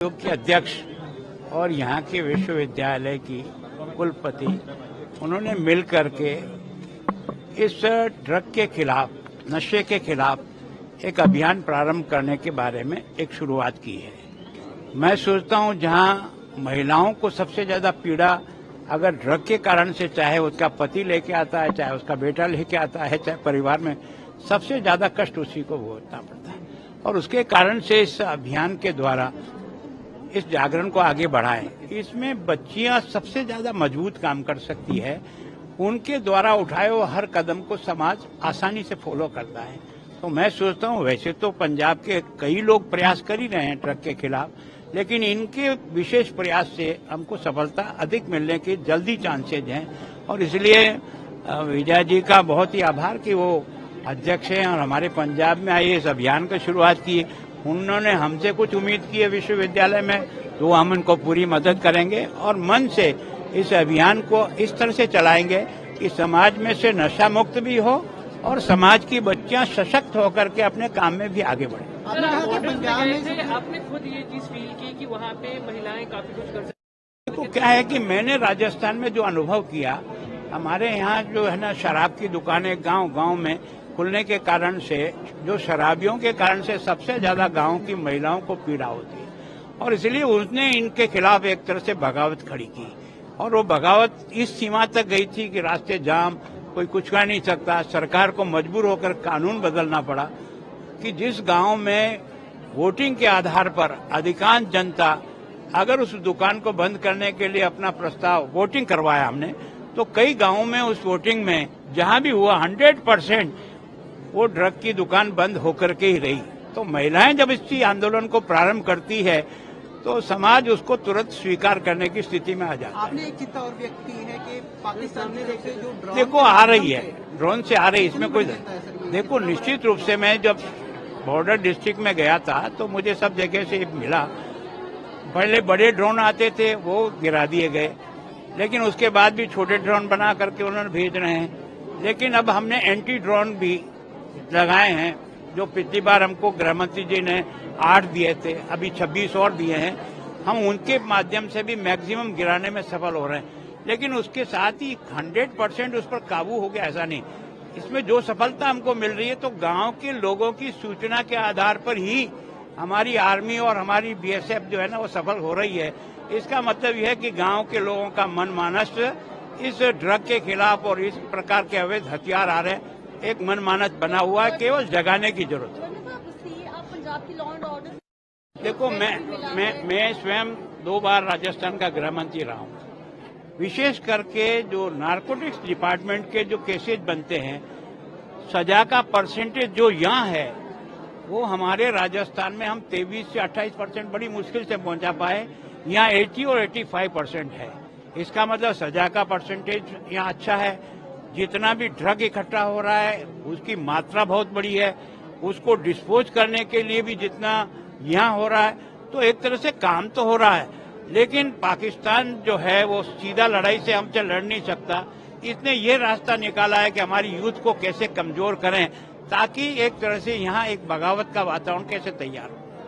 आयोग के अध्यक्ष और यहाँ के विश्वविद्यालय की कुलपति उन्होंने मिल करके इस ड्रग के खिलाफ, नशे के खिलाफ एक अभियान प्रारंभ करने के बारे में एक शुरुआत की है। मैं सोचता हूँ जहाँ महिलाओं को सबसे ज्यादा पीड़ा अगर ड्रग के कारण से, चाहे उसका पति लेके आता है, चाहे उसका बेटा लेके आता है, चाहे परिवार में, सबसे ज्यादा कष्ट उसी को भुगतना पड़ता है। और उसके कारण से इस अभियान के द्वारा इस जागरण को आगे बढ़ाएं। इसमें बच्चियां सबसे ज्यादा मजबूत काम कर सकती है। उनके द्वारा उठाए हुए हर कदम को समाज आसानी से फॉलो करता है। तो मैं सोचता हूँ वैसे तो पंजाब के कई लोग प्रयास कर ही रहे हैं ड्रग के खिलाफ, लेकिन इनके विशेष प्रयास से हमको सफलता अधिक मिलने के जल्दी चांसेज हैं। और इसलिए विजय जी का बहुत ही आभार कि वो अध्यक्ष हैं और हमारे पंजाब में आइए इस अभियान की शुरुआत की। उन्होंने हमसे कुछ उम्मीद की है विश्वविद्यालय में, तो हम उनको पूरी मदद करेंगे और मन से इस अभियान को इस तरह से चलाएंगे कि समाज में से नशा मुक्त भी हो और समाज की बच्चियां सशक्त होकर के अपने काम में भी आगे बढ़े। आपने खुद ये चीज फील की कि वहाँ पे महिलाएं काफी कुछ कर सकती। तो क्या है कि मैंने राजस्थान में जो अनुभव किया, हमारे यहाँ जो है ना शराब की दुकानें गांव-गांव में खुलने के कारण से, जो शराबियों के कारण से सबसे ज्यादा गांव की महिलाओं को पीड़ा होती है और इसलिए उसने इनके खिलाफ एक तरह से बगावत खड़ी की। और वो बगावत इस सीमा तक गई थी कि रास्ते जाम, कोई कुछ कर नहीं सकता। सरकार को मजबूर होकर कानून बदलना पड़ा कि जिस गांव में वोटिंग के आधार पर अधिकांश जनता अगर उस दुकान को बंद करने के लिए अपना प्रस्ताव वोटिंग करवाया हमने, तो कई गांवों में उस वोटिंग में जहां भी हुआ 100% वो ड्रग की दुकान बंद होकर के ही रही। तो महिलाएं जब इसी आंदोलन को प्रारंभ करती है तो समाज उसको तुरंत स्वीकार करने की स्थिति में आ जाता है। आपने एक चिंता और व्यक्त की है कि पाकिस्तान में जैसे जो ड्रोन देखो आ रही है, ड्रोन से आ रही है, इसमें कोई देखो निश्चित रूप से मैं जब बॉर्डर डिस्ट्रिक्ट में गया था तो मुझे सब जगह से मिला। पहले बड़े ड्रोन आते थे, वो गिरा दिए गए, लेकिन उसके बाद भी छोटे ड्रोन बना करके उन्होंने भेज रहे हैं। लेकिन अब हमने एंटी ड्रोन भी लगाए हैं, जो पिछली बार हमको गृह मंत्री जी ने 8 दिए थे, अभी 26 और दिए हैं। हम उनके माध्यम से भी मैक्सिमम गिराने में सफल हो रहे हैं। लेकिन उसके साथ ही 100% उस पर काबू हो गया ऐसा नहीं। इसमें जो सफलता हमको मिल रही है तो गांव के लोगों की सूचना के आधार पर ही हमारी आर्मी और हमारी बीएसएफ जो है ना वो सफल हो रही है। इसका मतलब यह है कि गांव के लोगों का मन मानस इस ड्रग के खिलाफ और इस प्रकार के अवैध हथियार आ रहे हैं, एक मन मानस बना हुआ है, केवल जगाने की जरूरत है। देखो मैं स्वयं 2 बार राजस्थान का गृह मंत्री रहा हूँ। विशेष करके जो नारकोटिक्स डिपार्टमेंट के जो केसेस बनते हैं, सजा का परसेंटेज जो यहाँ है वो हमारे राजस्थान में हम 23 से 28% बड़ी मुश्किल से पहुंचा पाए। यहाँ 80 और 85% है। इसका मतलब सजा का परसेंटेज यहाँ अच्छा है। जितना भी ड्रग इकट्ठा हो रहा है उसकी मात्रा बहुत बड़ी है, उसको डिस्पोज करने के लिए भी जितना यहाँ हो रहा है, तो एक तरह से काम तो हो रहा है। लेकिन पाकिस्तान जो है वो सीधा लड़ाई से हमसे लड़ नहीं सकता। इसने ये रास्ता निकाला है कि हमारी यूथ को कैसे कमजोर करें, ताकि एक तरह से यहाँ एक बगावत का वातावरण कैसे तैयार हो।